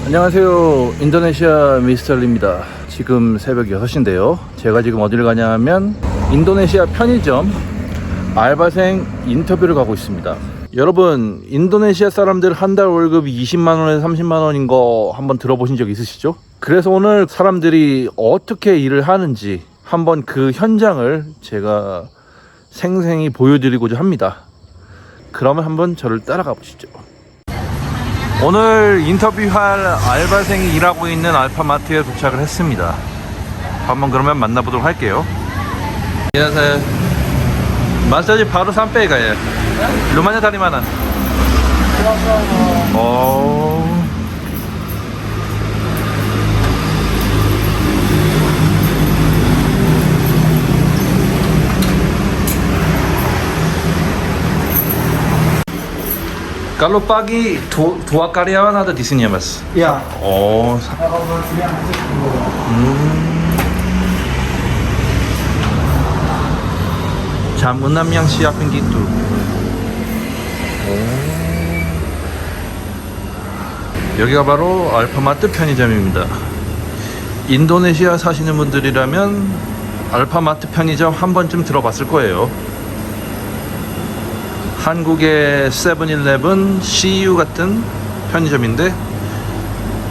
안녕하세요. 인도네시아 미스터리입니다. 지금 새벽 6시인데요. 제가 지금 어디를 가냐면 인도네시아 편의점 알바생 인터뷰를 가고 있습니다. 여러분, 인도네시아 사람들 한 달 월급이 20만원에서 30만원인 거 한번 들어보신 적 있으시죠? 그래서 오늘 사람들이 어떻게 일을 하는지 한번 그 현장을 제가 생생히 보여드리고자 합니다. 그러면 한번 저를 따라가 보시죠. 오늘 인터뷰할 알바생이 일하고 있는 알파마트에 도착을 했습니다. 한번 그러면 만나보도록 할게요. 안녕하세요. 마사지 바로 sampai kah ya? Rumahnya dari mana? Oh. Kalau pagi dua karyawan ada di sini ya, Mas? Iya. Oh. Kalau siang sih dua. jam 6 yang siapin gitu. 여기가 바로 알파마트 편의점입니다. 인도네시아 사시는 분들이라면 알파마트 편의점 한 번쯤 들어봤을 거예요. 한국의 세븐일레븐, CU 같은 편의점인데,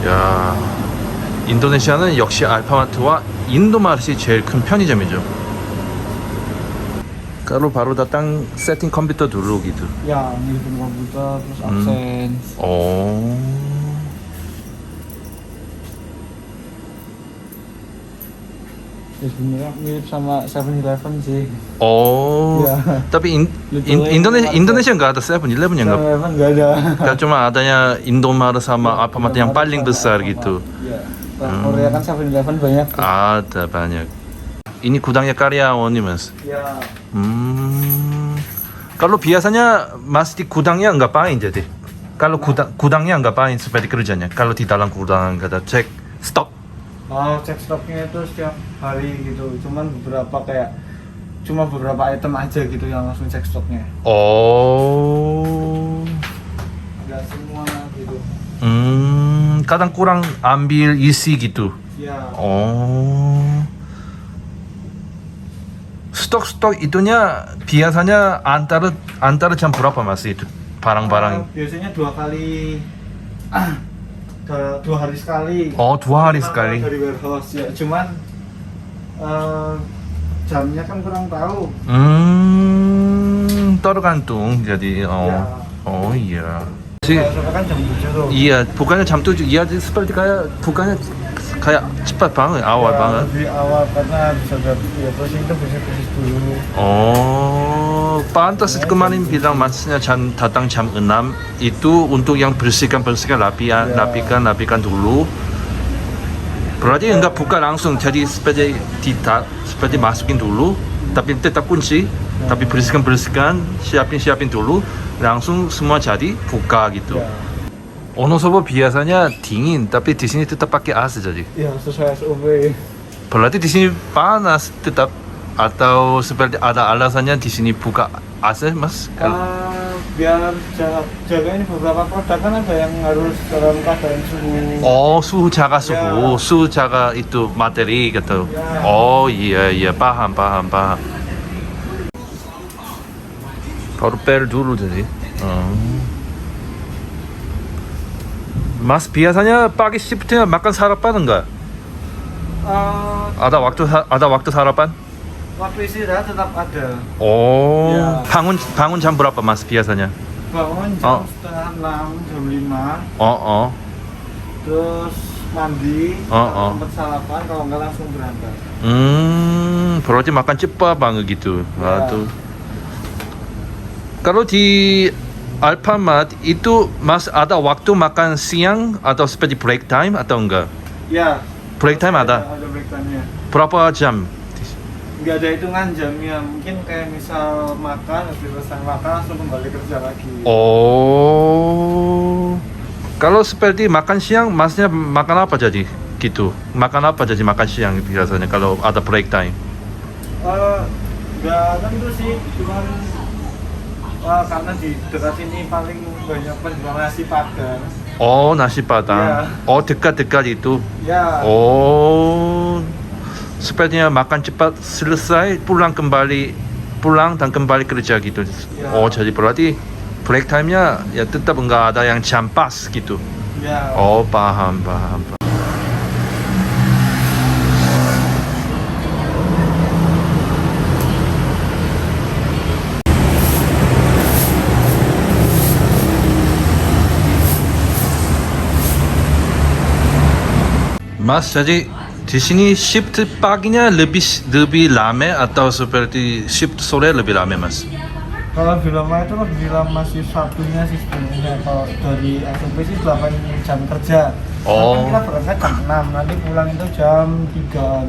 야, 인도네시아는 역시 알파마트와 인도마트이 제일 큰 편의점이죠. Kalau baru datang setting komputer dulu gitu. Ya, ngilipin komputer terus absen. Oh. Ya sebenarnya mirip sama 7-Eleven sih. Oh. Ya. Tapi Indonesia nggak ada 7-Eleven ya nggak? 7-Eleven nggak ada. Kan cuma adanya Indomaret sama Alfamart yang paling besar gitu. Iya. Korea kan 7-Eleven banyak. Ada banyak. Ini gudangnya karyawannya, Mas. Ya. Kalau biasanya Mas di gudangnya ngapain jadi? Kalau gudangnya ngapain seperti kerjanya? Kalau di dalam gudang kata cek stok. Mau cek stoknya itu setiap hari gitu. Cuma beberapa item aja gitu yang langsung cek stoknya. Oh. Enggak semua gitu. Kadang kurang ambil isi gitu. Ya. Oh. Stok itunya biasanya antara jam berapa Mas itu barang-barang? Biasanya 2 hari sekali. Oh, 2 hari sekali. Dari warehouse ya. Cuman jamnya kan kurang tahu. Tergantung jadi. Ya. Oh iya. Soalnya kan jam 7 tuh. Iya, bukannya jam 7. Iya, seperti bukannya kayak cepat banget, awal Ya, banget. lebih awal karena bisa ya terus itu bersih dulu. Oh, pantas kemarin bilang Masnya datang jam 6 itu untuk yang bersihkan rapikan dulu. Berarti enggak buka langsung, jadi seperti masukin dulu, tapi tetap kunci, tapi bersihkan, siapin dulu, langsung semua jadi buka gitu. Ya. Onosobo biasanya dingin, tapi di sini tetap pakai AC jadi. Ya sesuai SOP. Berarti di sini panas tetap atau seperti ada alasannya di sini buka AC, Mas? Biar jaga ini beberapa produk kan ada yang harus dalam keadaan suhu. Oh, suhu jaga Ya. itu materi gitu. Ya. Oh iya paham. Baru 뺄 dulu jadi. Mas biasanya pagi shiftnya makan sarapan enggak? Ada waktu sarapan? Waktu istirahat tetap ada. Oh, Ya. bangun jam berapa Mas biasanya? Bangun jam setengah 6, jam 5. Oh. Terus mandi, tempat sarapan, kalau nggak langsung berangkat. Berarti makan cepat banget gitu. Ya. Waduh. Kalau di Alfamart itu Mas ada waktu makan siang atau seperti break time atau enggak? Ya. Break time ada? Ada break time-nya. Berapa jam? Nggak ada hitungan jamnya. Mungkin kayak misal makan, habis selesai makan langsung kembali kerja lagi. Oh. Kalau seperti makan siang, Masnya makan apa jadi? Gitu. Makan apa jadi makan siang biasanya kalau ada break time? Nggak tentu sih, cuman karena di dekat sini paling banyak penjual nasi padang. Oh, nasi padang. Ya. Oh, dekat-dekat itu. Ya. Oh, sepertinya makan cepat selesai pulang dan kembali kerja gitu. Ya. Oh, jadi berarti break time-nya ya tetap enggak ada yang jam pas gitu. Ya. Oh, paham. Mas, jadi di sini shift paginya lebih lama atau seperti shift sore lebih lama, Mas? Kalau di lama itu lebih lama sih Sabtunya sih sebenarnya. Kalau dari SMP sih 8 jam kerja. Oh. Kan kita berangkat jam 6, nanti pulang itu jam 3.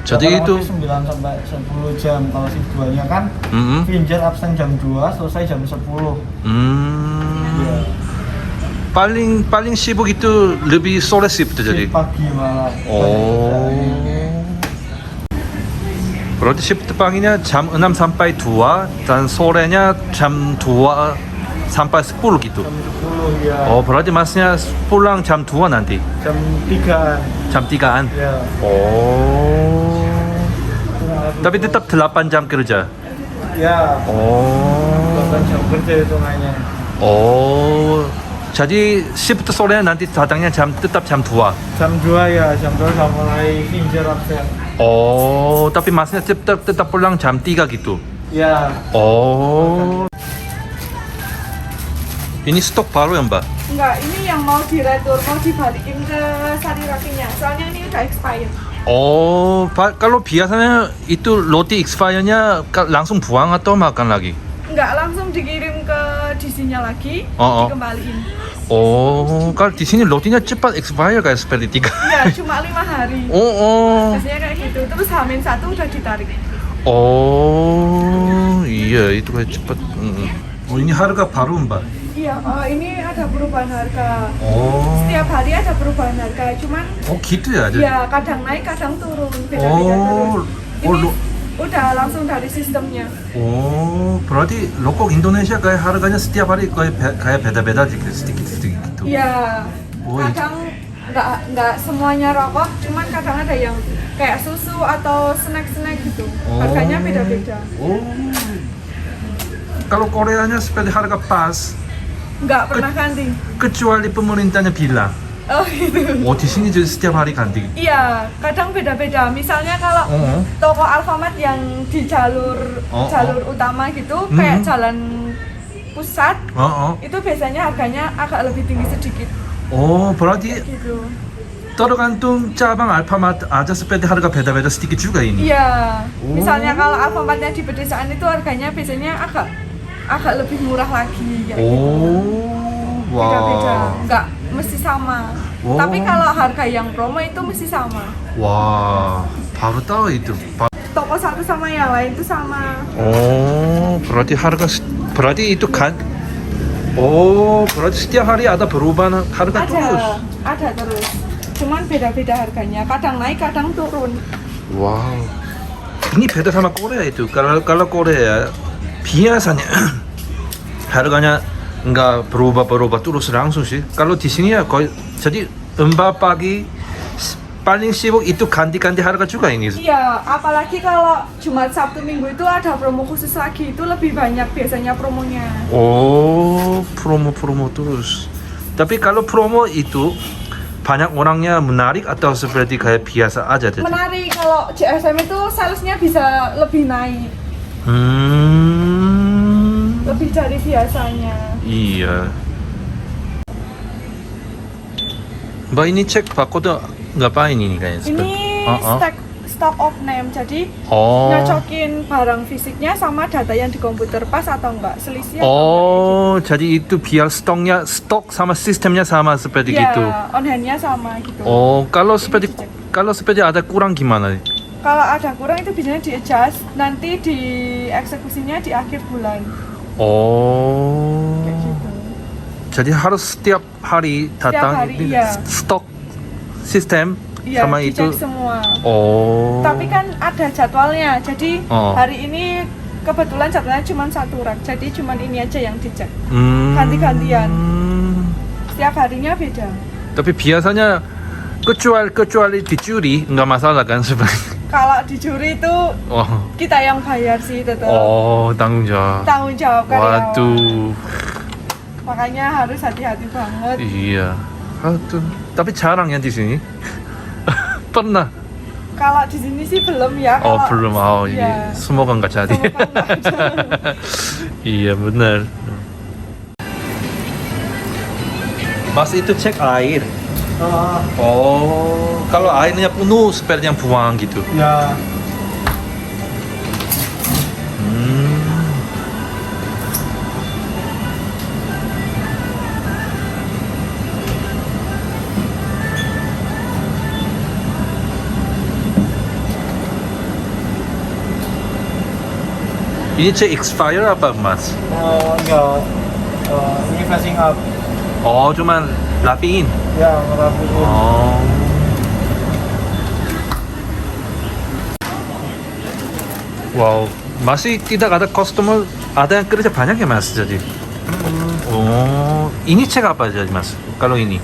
Jadi itu 9 sampai 10 jam. Kalau shift 2-nya kan pinjal absen jam 2, selesai jam 10. Iya. Paling sibuk itu lebih sore shift jadi. Shift pagi malah. Oh. Berarti shift paginya jam 6 sampai 2 dan sorenya jam 2 sampai 10 gitu. Jam 10 ya. Oh, berarti Masnya pulang jam 2 nanti. Jam 3-an. Jam 3-an. Ya. Oh. Tapi tetap 8 jam kerja. Ya. Oh. 8 jam kerja hitungannya. Oh. Jadi shift sore nanti datangnya tetap jam 2. Jam 2 ya, jam 2 udah mulai pinjal absen. Oh, tapi Masnya tetap pulang jam 3 gitu. Ya. Oh. Ini stok baru ya, Mbak? Enggak, ini yang mau diretur, mau dibalikin ke Sari Rafinya. Soalnya ini udah expired. Oh, kalau biasanya itu roti expirednya langsung buang atau makan lagi? Enggak, langsung dikirim ke DC-nya lagi, Oh. dikembaliin. Oh, kalau di sini rotinya cepat expire kayak seperti 3. Iya, cuma 5 hari. Oh. Biasanya kayak gitu. Terus H-1 udah ditarik. Oh, iya itu kayak cepat. Oh, ini harga baru, Mbak? Iya, ini ada perubahan harga. Oh. Setiap hari ada perubahan harga, cuman Oh, gitu ya? ya kadang naik, kadang turun, beda-beda terus. Ini udah langsung dari sistemnya. Oh, berarti rokok Indonesia kayak harganya setiap hari kayak beda-beda sedikit-sedikit gitu. Iya, Oh, kadang nggak semuanya rokok, cuman kadang ada yang kayak susu atau snack-snack gitu. Harganya beda-beda. Oh. Kalau Koreanya seperti harga pas, Nggak pernah ganti. kecuali pemerintahnya bilang. Oh gitu. Oh, di sini jadi setiap hari ganti. Iya, kadang beda-beda. Misalnya kalau toko Alfamart yang di jalur utama gitu, kayak jalan pusat, itu biasanya harganya agak lebih tinggi sedikit. Oh, berarti Gitu. tergantung cabang Alfamart aja seperti harga beda-beda sedikit juga ini. Iya. Misalnya kalau Alfamartnya di pedesaan itu harganya biasanya agak lebih murah lagi. Kayak gitu. Oh, Beda-beda, wow. nggak mesti sama. Oh. Tapi kalau harga yang promo itu mesti sama. Wah, baru tahu itu. Toko satu sama yang lain itu sama. Oh, berarti itu kan? Oh, berarti setiap hari ada perubahan harga terus. Ada terus. Cuman beda-beda harganya. Kadang naik, kadang turun. Wow, ini beda sama Korea itu. Kalau Korea biasanya harganya nggak berubah terus langsung sih. Kalau di sini ya jadi pagi paling sibuk itu ganti-ganti harga juga ini. Iya, apalagi kalau Jumat, Sabtu, Minggu itu ada promo khusus lagi. Itu lebih banyak biasanya promonya. Oh, promo terus. Tapi kalau promo itu banyak orangnya menarik atau seperti kayak biasa aja? Menarik, kalau JSM itu salesnya bisa lebih naik. Lebih dari biasanya. Iya. Mbak, ini cek barcode ngapain ini kayaknya? Ini stock of name, jadi Oh. nyocokin barang fisiknya sama data yang di komputer pas atau enggak, selisih atau Oh, jadi itu biar stok sama sistemnya sama seperti enggak. gitu. Ya, on hand-nya sama gitu. Oh, kalau seperti ada kurang gimana? Kalau ada kurang itu biasanya di-adjust, nanti di eksekusinya di akhir bulan. Oh. Kayak gitu. Jadi harus setiap hari datang hari, ini iya. stok sistem Iya, sama dicek itu. semua. Oh. Tapi kan ada jadwalnya, jadi Oh. hari ini kebetulan jadwalnya cuma 1 rak, jadi cuma ini aja yang dicek. Hmm. Ganti-gantian. Setiap Setiap harinya beda. Tapi biasanya kecuali dicuri nggak masalah kan sebenarnya. Kalau dicuri itu Oh. kita yang bayar sih tetap. Oh, tanggung jawab. Tanggung jawab karyawan. Waduh. Makanya harus hati-hati banget. Iya. Aduh. Tapi jarang ya di sini. Pernah. Kalau di sini sih belum ya. Oh, Kalau- belum. Oh, ya. iya. Semoga nggak jadi. Semoga nggak jadi. Iya, benar. Mas itu cek air. Oh, kalau airnya penuh seperti yang buang gitu. Ya. Ini cek expire apa mas? Enggak. Ini facing up. Oh, cuman rapiin. Ya, ngerapiin. Oh. Wow, masih tidak ada customer, ada yang kerja banyak ya mas jadi. Oh, ini cek apa jadi mas? Kalau ini?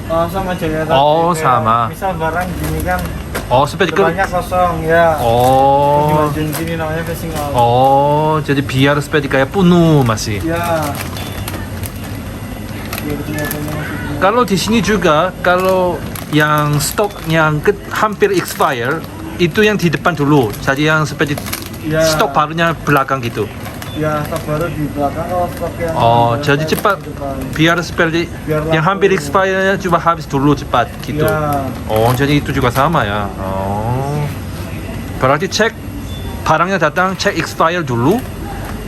Sama aja ya. Oh, Kayak sama. Misal barang gini kan, Oh, seperti depannya kosong ya. Oh. Dimajuin gini namanya facing up. Oh, jadi biar seperti kayak penuh masih. Ya. Biar kelihatannya masih gini. Kalau di sini juga, kalau yang stok yang hampir expire itu yang di depan dulu. Jadi yang seperti Ya. stok barunya belakang gitu. Ya, stok baru di belakang, kalau stok yang Oh, di jadi depan, cepat. di depan. Biar seperti Biar yang laku. hampir expire-nya coba habis dulu cepat gitu. Ya. Oh, jadi itu juga sama ya. Oh. Berarti cek barangnya datang cek expire dulu.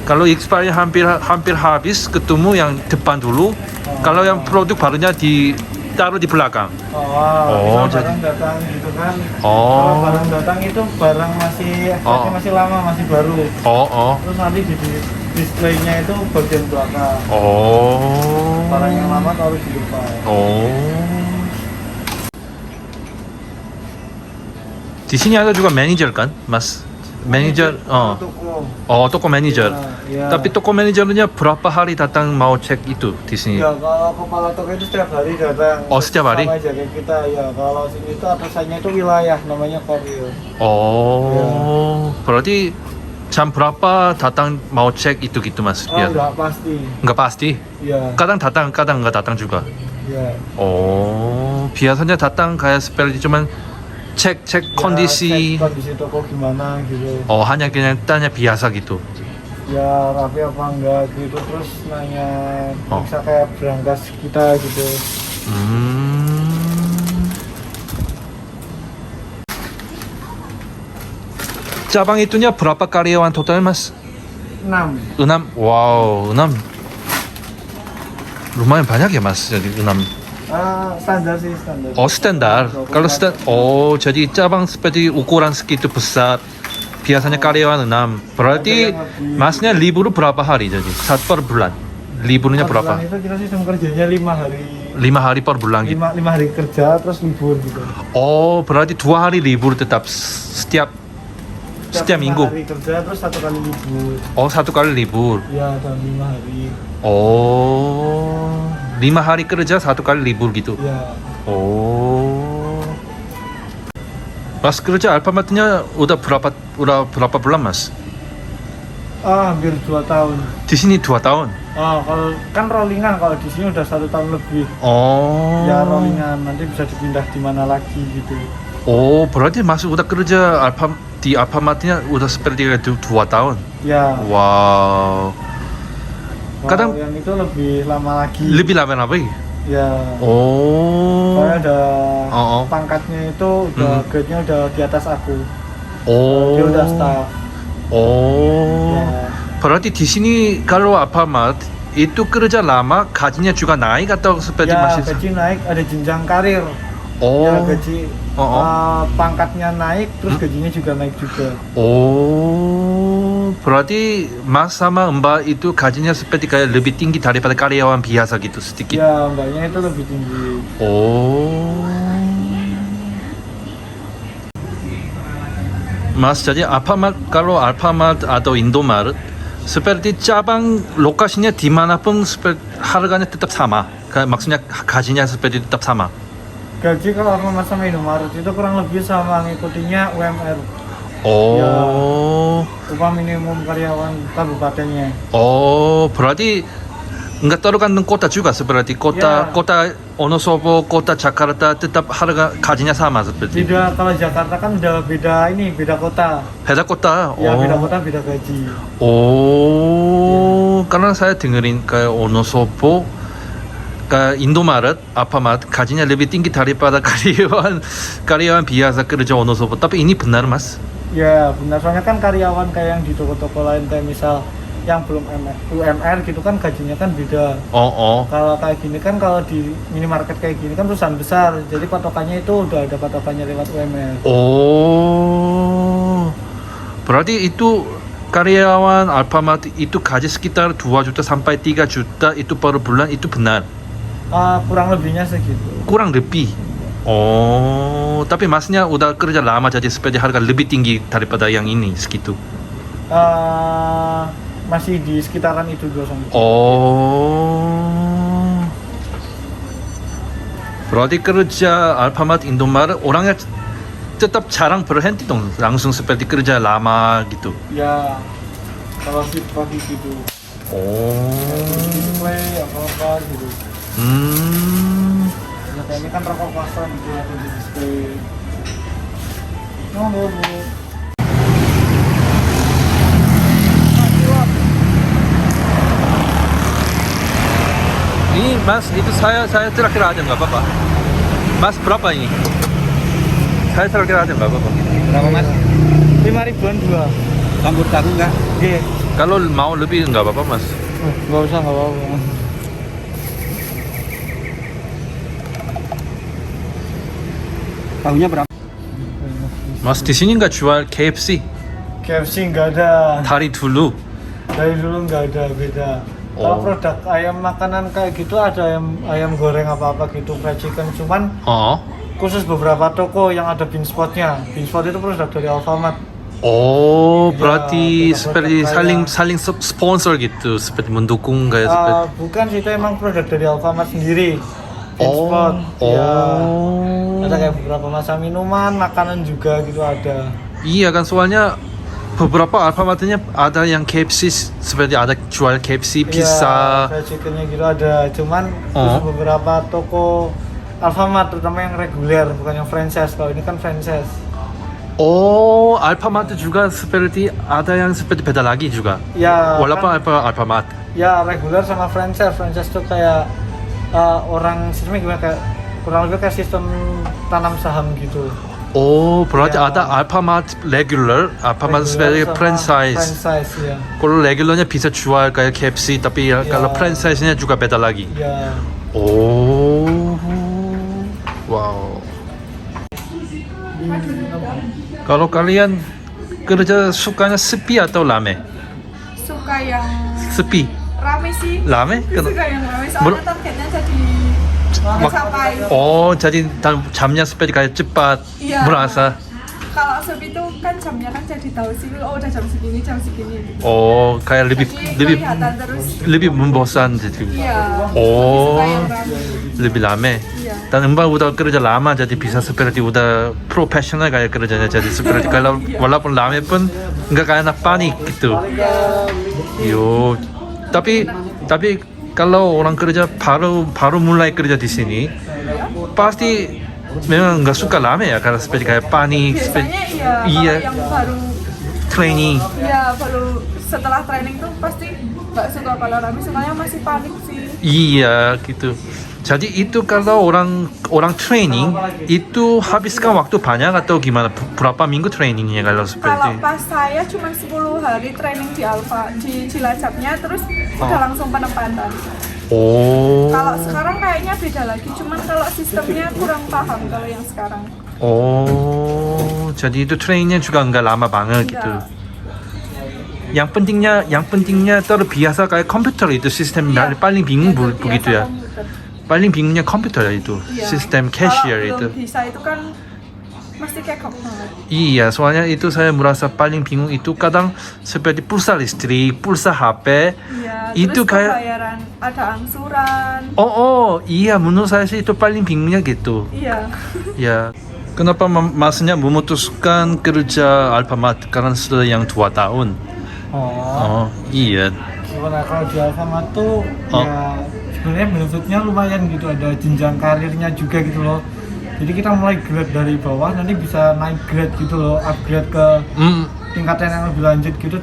Kalau expire hampir habis, ketemu yang depan dulu. Kalau yang produk barunya ditaruh di belakang. Oh, Oh, misal jadi- barang datang gitu kan. Oh. Kalau barang datang itu barang masih Oh. masih lama, masih baru. Oh. Terus nanti di displaynya itu bagian belakang. Oh. Barang yang lama taruh di depan. Oh. Di sini ada juga manajer kan, Mas? Manajer, Toko. toko manajer. Ya. Tapi toko manajernya berapa hari datang mau cek itu di sini? Ya, kalau kepala toko itu setiap hari datang. Oh, setiap hari? Sama aja kayak kita ya. Kalau sini itu atasannya itu wilayah, namanya Koril. Oh, berarti jam berapa datang mau cek itu gitu Mas? Oh, Biar enggak pasti. nggak pasti. Ya. Kadang datang, kadang nggak datang juga. Ya. Oh, biasanya datang kayak seperti cuman cek Ya, kondisi. cek kondisi toko gimana gitu. Oh, hanya kayaknya tanya biasa gitu. Ya rapi apa enggak gitu, terus nanya Oh. bisa kayak berangkas kita gitu. Cabang itunya berapa karyawan total Mas? 6. 6. Wow, 6. Lumayan banyak ya Mas. Jadi 6. Standar sih, standar. Oh, standar. Kalau jadi cabang seperti ukuran segitu besar. Biasanya karyawan 6. Berarti Masnya libur berapa hari jadi? Satu per bulan. Liburnya Per berapa? bulan itu kita sistem kerjanya 5 hari. 5 hari per bulan gitu. 5 hari kerja terus libur gitu. Oh, berarti 2 hari libur tetap setiap 5 minggu. hari kerja terus 1 kali libur. Oh, 1 kali libur. Ya, dalam 5 hari. Oh, 5 hari kerja 1 kali libur gitu. Ya. Oh. Pas kerja Alfamartnya udah berapa bulan Mas? Hampir 2 tahun. Di sini 2 tahun. Kalau kan rollingan, kalau di sini udah 1 tahun lebih. Oh. Ya rollingan, nanti bisa dipindah di mana lagi gitu. Oh, berarti Mas udah kerja di Alfamartnya udah seperti itu 2 tahun. Ya. Wow. Kalau Kadang- yang itu lebih lama lagi. Lebih lama lagi. Ya. Oh. Soalnya ada Oh. pangkatnya itu udah grade-nya udah di atas aku. Oh. Dia udah staff. Oh. Ya. Berarti di sini kalau Alfamart itu kerja lama gajinya juga naik atau seperti Ya, masih? gaji naik, ada jenjang karir. Oh. Ya, gaji Oh. pangkatnya naik, terus gajinya juga naik juga. Oh, berarti Mas sama Mbak itu gajinya seperti kayak lebih tinggi daripada karyawan biasa gitu sedikit. Ya, mbaknya itu lebih tinggi. Oh. Mas, jadi kalau Alfamart atau Indomaret seperti cabang lokasinya dimanapun seperti harganya tetap sama. Maksudnya gajinya seperti tetap sama. Gaji kalau Alfamart sama Indomaret itu kurang lebih sama, ngikutinya UMR. Oh. Ya, upah minimum karyawan kabupatennya. Oh, berarti nggak tergantung kota juga seperti kota Ya. kota Wonosobo, kota Jakarta tetap harga gajinya sama seperti. Beda, kalau Jakarta kan udah beda ini, beda kota. Beda kota. Ya, beda kota beda gaji. Oh, karena saya dengerin kayak Wonosobo, kayak Indomaret, Alfamart gajinya lebih tinggi daripada karyawan biasa kerja Wonosobo. Tapi ini benar mas? Ya benar, soalnya kan karyawan kayak yang di toko-toko lain kayak misal yang belum UMR gitu kan gajinya kan beda. Oh. Kalau kayak gini kan, kalau di minimarket kayak gini kan perusahaan besar, jadi patokannya itu udah ada patokannya lewat UMR. Oh, berarti itu karyawan Alfamart itu gaji sekitar 2 juta sampai 3 juta itu per bulan, itu benar? Kurang lebihnya segitu. Kurang lebih. Oh, tapi masnya udah kerja lama jadi seperti harga lebih tinggi daripada yang ini segitu. Masih di sekitaran itu 2 sampai. Oh, berarti kerja Alfamart, Indomaret orangnya tetap jarang berhenti dong, langsung seperti kerja lama gitu. Ya, kalau shift pagi gitu. Display apa gitu. Ya, kayak ini kan rokok kosong gitu, ada di display. Bu. Ini mas, itu saya terakhir aja nggak apa-apa. Mas berapa ini? Saya terakhir aja nggak apa-apa. Berapa mas? 5.000-an 2. Campur tahu nggak? Oke. Kalau mau lebih nggak apa-apa mas. Nggak usah, nggak apa-apa. Tahunya berapa? Mas di sini nggak jual KFC? KFC nggak ada. Dari dulu. Dari dulu nggak ada, beda. Kalau produk ayam makanan kayak gitu ada ayam goreng apa gitu, fried chicken, cuman Oh. khusus beberapa toko yang ada bean spotnya. Bean spot itu produk dari Alfamart. Oh, Ya, berarti produk-produk seperti kayak- saling sponsor gitu, seperti mendukung kayak seperti. Bukan sih, itu emang produk dari Alfamart sendiri. Bean spot. Oh. Ya. Ada kayak beberapa macam minuman, makanan juga gitu ada. Iya kan, soalnya beberapa Alfamartnya ada yang KFC, seperti ada jual KFC, pizza. Ya, fried chickennya gitu ada. Cuman khusus beberapa toko Alfamart, terutama yang reguler, bukan yang franchise. Kalau ini kan franchise. Oh, Alfamart juga seperti ada yang seperti beda lagi juga. Ya. Walaupun Kan, Alfamart. ya reguler sama franchise. Franchise tuh kayak orang sistemnya gimana, kayak kurang lebih kayak sistem tanam saham gitu. Oh, berarti Ya. ada Alfamart regular, Alfamart seperti Reguler sama franchise. Franchise ya. Kalau regularnya bisa jual kayak KFC, tapi Ya. kalau franchise-nya juga beda lagi. Ya. Oh, wow. Kalau kalian kerja sukanya sepi atau rame? Suka yang Sepi, rame sih. rame? Suka yang rame, soalnya targetnya jadi tercapai. Oh, jadi jamnya seperti kayak cepat Iya. berasa. Kalau sepi itu kan jamnya kan jadi tahu sih, oh udah jam segini gitu. Oh, kayak lebih Jadi kelihatan terus. lebih membosan jadi. Iya. Oh, Suka yang rame. lebih rame. Iya. Dan Mbak udah kerja lama jadi bisa seperti udah profesional kayak kerjanya, jadi seperti kalau walaupun rame pun nggak kayak panik gitu. Yo, tapi kalau orang kerja baru mulai kerja di sini pasti memang nggak suka rame ya, karena seperti kayak panik. Biasanya Iya. kalau yang baru Training. ya baru setelah training tuh pasti nggak suka kalau rame, sukanya masih panik sih. Iya gitu. Jadi itu kalau orang training itu habiskan waktu banyak atau gimana? Berapa minggu trainingnya kalau Kalau seperti? pas saya cuma 10 hari training di Alfa di Cilacapnya, terus udah langsung penempatan. Oh. Kalau sekarang kayaknya beda lagi, cuman kalau sistemnya kurang paham kalau yang sekarang. Oh, jadi itu trainingnya juga nggak lama banget gitu. Enggak. Yang pentingnya terbiasa kayak komputer itu sistem Iya. paling bingung Yang begitu ya. terbiasa komputer. Paling bingungnya komputer itu, Iya. sistem cashier Kalau itu. belum bisa itu kan Masih kekok banget. Iya, soalnya itu saya merasa paling bingung itu kadang seperti pulsa listrik, pulsa HP. Iya, Itu terus kayak pembayaran ada angsuran. iya menurut saya sih itu paling bingungnya gitu. Iya. Ya, kenapa masnya memutuskan kerja Alfamart karena sudah yang 2 tahun? Oh, Iya. sebenarnya kalau di Alfamart tuh ya sebenarnya benefitnya lumayan gitu, ada jenjang karirnya juga gitu loh. Jadi kita mulai grade dari bawah, nanti bisa naik grade gitu loh, upgrade ke tingkatan yang lebih lanjut gitu,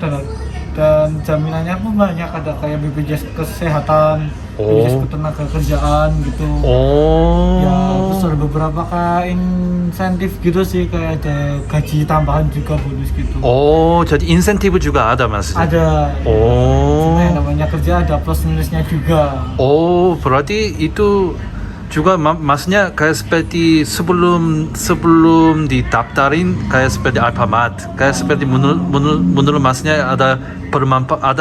dan jaminannya pun banyak, ada kayak BPJS kesehatan, BPJS ketenagakerjaan gitu. Ya, terus ada beberapa kayak insentif gitu sih, kayak ada gaji tambahan juga, bonus gitu. jadi insentif juga ada mas? Ada. Cuma yang namanya kerja ada plus minusnya juga. Berarti itu juga masnya kayak seperti sebelum didaftarin kayak seperti Alfamart, kayak seperti menurut masnya ada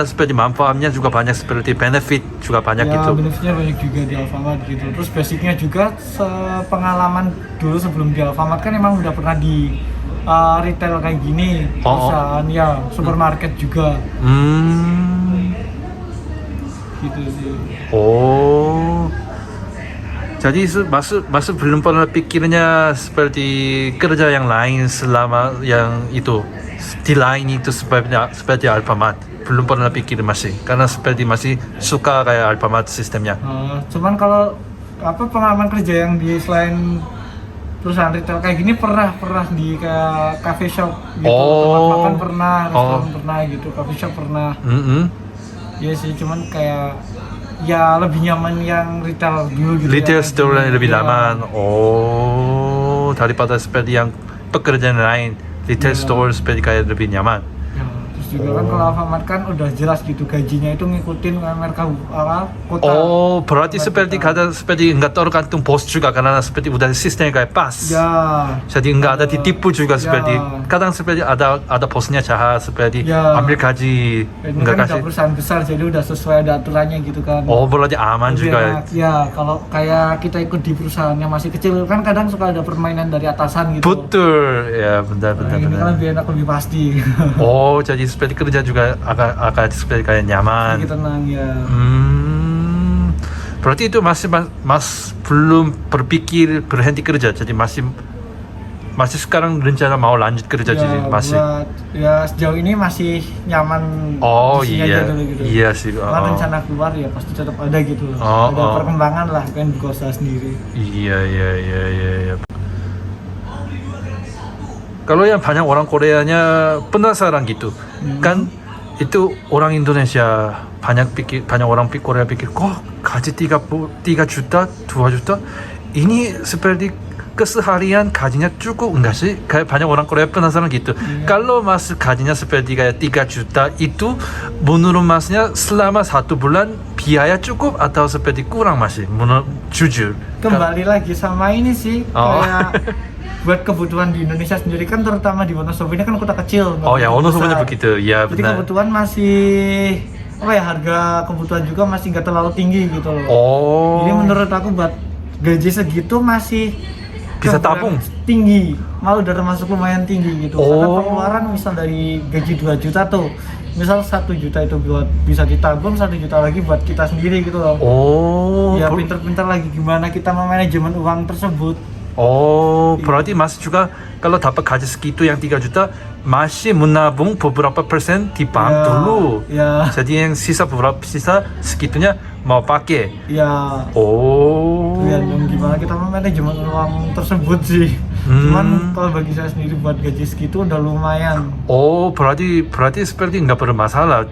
seperti manfaatnya juga banyak, seperti benefit juga banyak ya, gitu. Benefitnya banyak juga di Alfamart gitu. Terus basicnya juga pengalaman dulu sebelum di Alfamart kan emang udah pernah di retail kayak gini, perusahaan ya supermarket juga. Gitu sih. Jadi masuk belum pernah pikirnya seperti kerja yang lain selama yang itu di lain itu seperti Alfamart, belum pernah pikir masih, karena seperti masih suka kayak Alfamart sistemnya. Cuman kalau pengalaman kerja yang di selain perusahaan retail kayak gini pernah di kayak cafe shop gitu, tempat makan pernah, restoran pernah gitu, coffee shop pernah. Iya sih, cuman kayak ya lebih nyaman yang retail dulu gitu. Retail store yang lebih ya. nyaman. Daripada seperti yang pekerjaan lain. Retail store seperti kayak lebih nyaman. Ya, terus juga kan kalau Alfamart kan udah jelas gitu, gajinya itu ngikutin UMR kota. Berarti seperti enggak tergantung bos juga, karena seperti udah sistemnya kayak pas. Ya. Jadi enggak ada ditipu juga, seperti kadang seperti ada bosnya jahat, seperti ambil gaji enggak kan kasih. Udah perusahaan besar jadi udah sesuai ada aturannya gitu kan. Berarti aman lebih juga. Enak. Ya, kalau kayak kita ikut di perusahaan yang masih kecil kan kadang suka ada permainan dari atasan gitu. Betul. Ya, benar. Ini kan lebih enak, lebih pasti. Jadi seperti kerja juga agak seperti kayak nyaman. Sedikit tenang ya. Berarti itu mas belum berpikir berhenti kerja, jadi masih sekarang rencana mau lanjut kerja, jadi masih. Sejauh ini masih nyaman. Di sini aja dulu gitu. Iya sih. Kalau rencana keluar ya pasti tetap ada gitu. Ada perkembangan lah, kan buka usaha sendiri. Iya. Kalau yang banyak orang Koreanya penasaran gitu, kan itu orang Indonesia banyak orang Korea pikir, kok gaji 3 juta, 2 juta, ini seperti keseharian gajinya cukup enggak sih? Kayak banyak orang Korea penasaran gitu. Kalau mas gajinya seperti kayak 3 juta itu, menurut masnya selama 1 bulan biaya cukup atau seperti kurang masih? Menurut jujur. Kembali lagi sama ini sih, kayak buat kebutuhan di Indonesia sendiri kan, terutama di Wonosobo ini kan kota kecil. Wonosobonya begitu. Ya, jadi benar. kebutuhan masih harga kebutuhan juga masih nggak terlalu tinggi gitu loh. Jadi menurut aku buat gaji segitu masih bisa tabung tinggi, malah udah termasuk lumayan tinggi gitu. Karena pengeluaran misal dari gaji 2 juta tuh, misal 1 juta itu buat bisa ditabung, 1 juta lagi buat kita sendiri gitu loh. Ya pinter-pinter lagi gimana kita memanajemen uang tersebut. Berarti mas juga kalau dapat gaji segitu yang 3 juta masih menabung beberapa persen di bank dulu. Jadi yang sisa segitunya mau pakai. Gimana kita memanajemen uang tersebut sih. Cuman kalau bagi saya sendiri buat gaji segitu udah lumayan. Berarti seperti nggak bermasalah,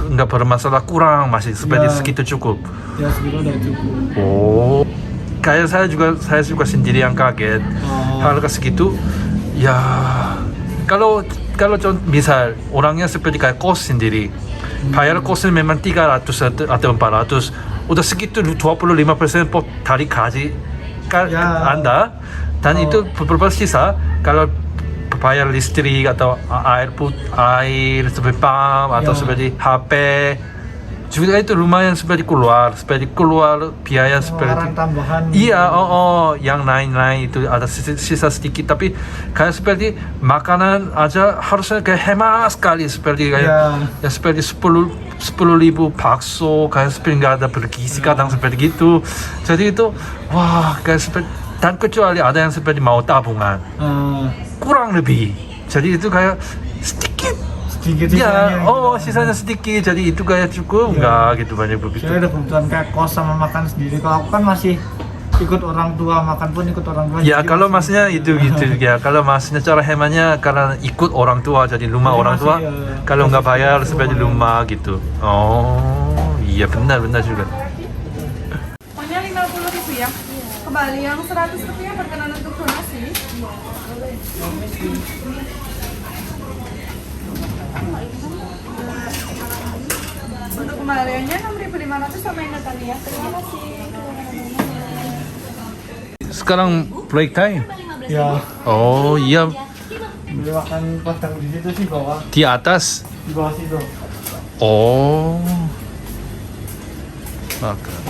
nggak bermasalah kurang, masih seperti segitu cukup. Ya, segitu udah cukup. Kayak saya juga sendiri yang kaget harga segitu. Ya kalau misal orangnya seperti kayak kos sendiri, bayar kosnya memang 300 atau 400, udah segitu 25% dari gaji Anda, dan itu beberapa sisa kalau bayar listrik atau air seperti pam atau seperti HP, juga itu lumayan seperti keluar biaya seperti Pengeluaran tambahan. iya yang naik itu ada sisa sedikit tapi kayak seperti makanan aja harusnya kayak hemat sekali seperti kayak ya seperti 10.000 bakso kayak seperti nggak ada bergizi kadang seperti gitu jadi itu wah kayak seperti dan kecuali ada yang seperti mau tabungan kurang lebih jadi itu kayak sedikit sisanya sisanya sedikit jadi itu kayak cukup enggak gitu banyak begitu saya ada kebutuhan kayak kos sama makan sendiri kalau aku kan masih ikut orang tua makan pun ikut orang tua ya kalau masnya itu gitu ya kalau masnya cara hematnya karena ikut orang tua jadi rumah orang tua kalau nggak bayar seperti rumah gitu iya benar juga pokoknya 50.000 ya kembali yang 100 rupiah berkenan untuk donasi untuk kembaliannya 6.500 sama ingatan ya terima kasih sekarang break time ya oh iya beli makan padang di situ sih bawah di atas di bawah situ oh makan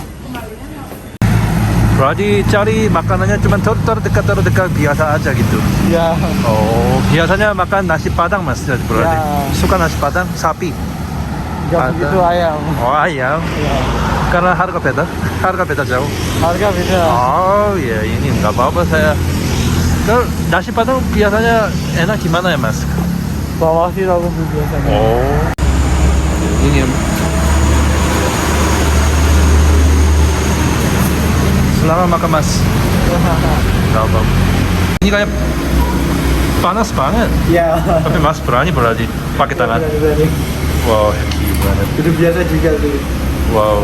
berarti cari makanannya cuma terdekat biasa aja gitu ya oh biasanya makan nasi padang mas berarti Ya. suka nasi padang sapi nggak Ada. begitu ayam oh ayam ya karena harga beda jauh harga beda oh ya ini nggak apa-apa saya kalau nasi padang biasanya enak gimana ya mas bawah sih aku biasanya oh ini selamat makan mas nggak apa ini kayak panas banget ya tapi mas berani berarti pakai tangan wow gimana itu biasa juga tuh wow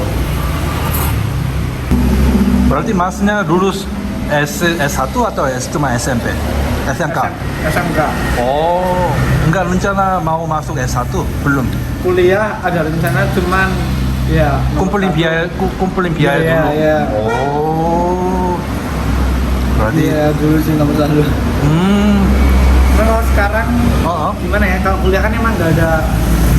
berarti masnya lulus S1 atau cuma SMP? SMK? SMK Oh enggak rencana mau masuk S1? Belum? kuliah ada rencana cuman ya kumpulin biaya Iya, dulu iya. oh berarti iya dulu sih nomor 1 Nah, kalau sekarang gimana ya kalau kuliah kan emang nggak ada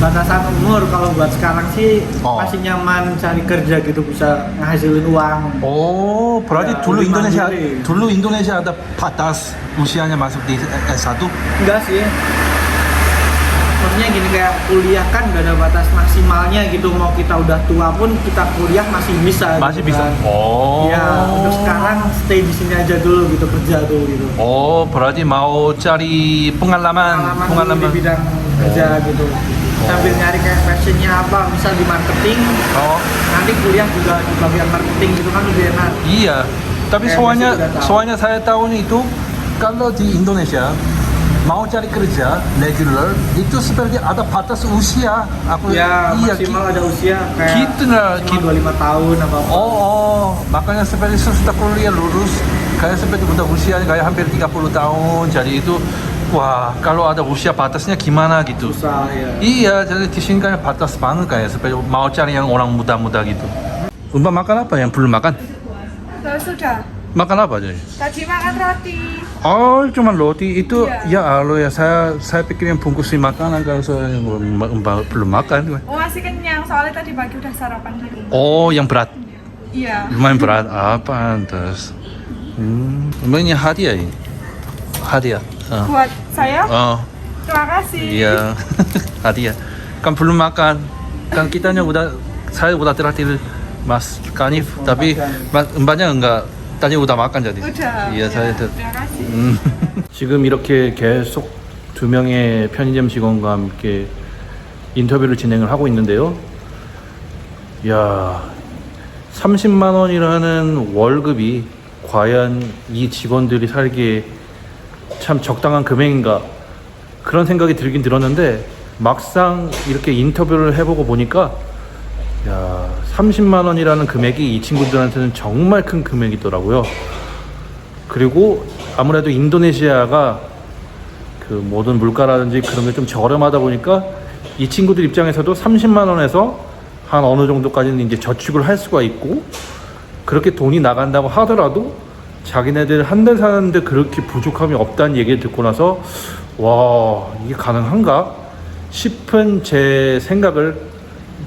batasan umur kalau buat sekarang sih masih nyaman cari kerja gitu bisa ngasilin uang oh berarti Ya, dulu lebih Indonesia mandiri. ada batas usianya masuk di S1 enggak sih maksudnya gini kayak kuliah kan nggak ada batas maksimalnya gitu mau kita udah tua pun kita kuliah masih bisa masih gitu bisa kan. oh Ya untuk sekarang stay di sini aja dulu gitu kerja tuh gitu oh berarti mau cari pengalaman di bidang kerja gitu sambil nyari kayak passionnya apa misal di marketing nanti kuliah juga di bagian marketing gitu kan lebih enak iya tapi Kayak soalnya masih udah tahu. soalnya saya tahu nih itu kalau di Indonesia mau cari kerja regular itu seperti ada batas usia aku ya maksimal ada usia kayak gitu nah maksimal 25 tahun apa makanya seperti setelah kuliah lulus kayak seperti udah usianya kayak hampir 30 tahun jadi itu wah kalau ada usia batasnya gimana gitu susah ya iya jadi di sini kayak batas banget kayak seperti mau cari yang orang muda-muda gitu makan apa yang belum makan sudah makan apa jadi tadi makan roti oh cuman roti itu Iya. ya alo ya saya pikir yang bungkusin makanan kalau saya belum makan masih kenyang soalnya tadi pagi udah sarapan di rumah oh yang berat iya lumayan berat pantas ini hadiah ini hadiah buat saya terima kasih iya hadiah kan belum makan kan kitanya saya udah terakhir Mas Kanif tapi mbaknya enggak tadi udah makan jadi udah iya saya terima kasih 지금 이렇게 계속 2명의 편의점 직원과 함께 인터뷰를 진행을 하고 있는데요. 야, 30만 원이라는 월급이 과연 이 직원들이 살기에 참 적당한 금액인가 그런 생각이 들긴 들었는데 막상 이렇게 인터뷰를 해보고 보니까 야, 30만 원이라는 금액이 이 친구들한테는 정말 큰 금액이더라고요. 그리고 아무래도 인도네시아가 그 모든 물가라든지 그런 게 좀 저렴하다 보니까 이 친구들 입장에서도 30만 원에서 한 어느 정도까지는 이제 저축을 할 수가 있고 그렇게 돈이 나간다고 하더라도 자기네들 한 달 사는데 그렇게 부족함이 없다는 얘기를 듣고 나서 와 이게 가능한가 싶은 제 생각을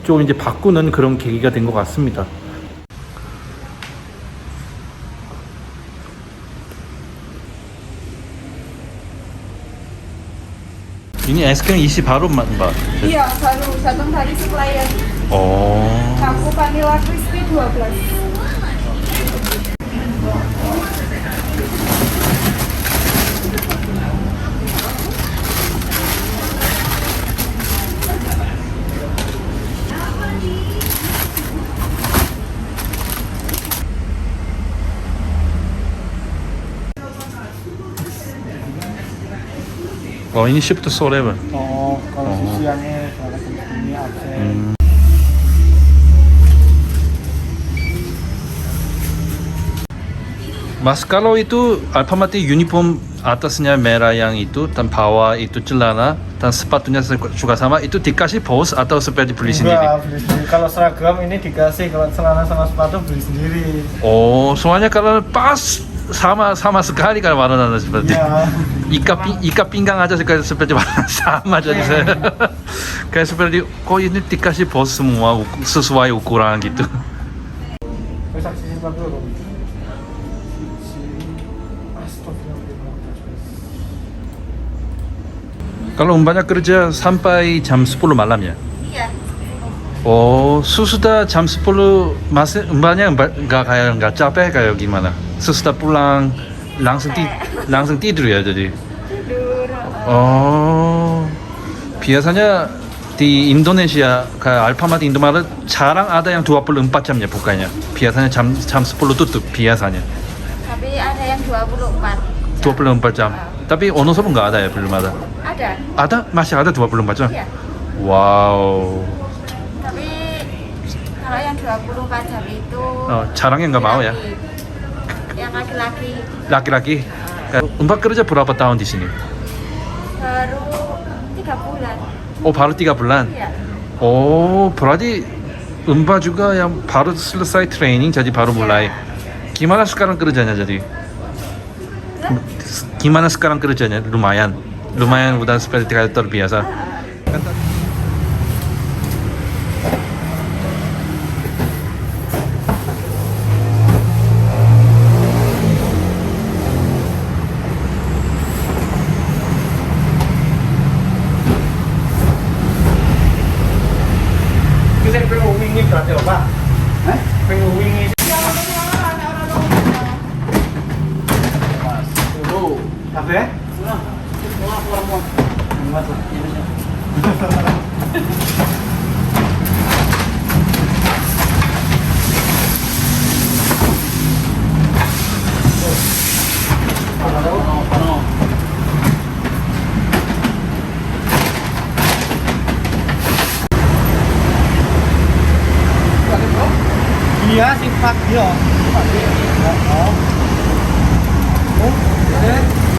좀 이제 바꾸는 그런 계기가 된 것 같습니다. Ini es krim isi baru mbak? Iya, baru datang dari supplier. Oh. Aku vanilla crispy 12. Oh ini ship to sore bang? Oh, kalau sisiannya kalau ini absen. Mas, kalau itu Alfamart uniform atasnya merah yang itu dan bawah itu celana dan sepatunya juga sama, itu dikasih bos atau seperti beli sendiri? Enggak, beli sendiri. Kalau seragam ini dikasih, kalau celana sama sepatu beli sendiri. Oh, soalnya kalau pas sama sekali kalau warna seperti Ya. ikat pinggang aja seperti warna sama jadi saya kayak seperti kok ini dikasih bos semua sesuai ukuran gitu. Terus saksi simpan dulu. Kalau umpamanya kerja sampai jam 10 malam ya? Iya. Oh, sudah jam 10 masih umpamanya nggak capek kayak gimana? Sesudah pulang langsung tidur ya jadi. Tidur. Oh, biasanya di Indonesia kayak Alfamart Indomaret jarang ada yang 24 jamnya bukanya. Biasanya jam 10 tutup biasanya. Tapi ada yang 24. 24 jam. Tapi 어느 shop nggak ada ya, belum ada. Ada. Ada? Masih ada 24 jam? Iya. Wow. Tapi kalau yang 24 jam itu jarangnya nggak mau ya? yang laki-laki Laki-laki. Mbak kerja berapa tahun di sini? baru 3 bulan. Oh, baru 3 bulan? Iya. Oh, berarti Mbak juga yang baru selesai training jadi baru mulai. Gimana sekarang kerjanya jadi? Gimana sekarang kerjanya? Lumayan udah seperti kantor biasa. Kita pengen wingi berarti apa? Hah? Pengen wingi. Kafe? Iya, sifat dia.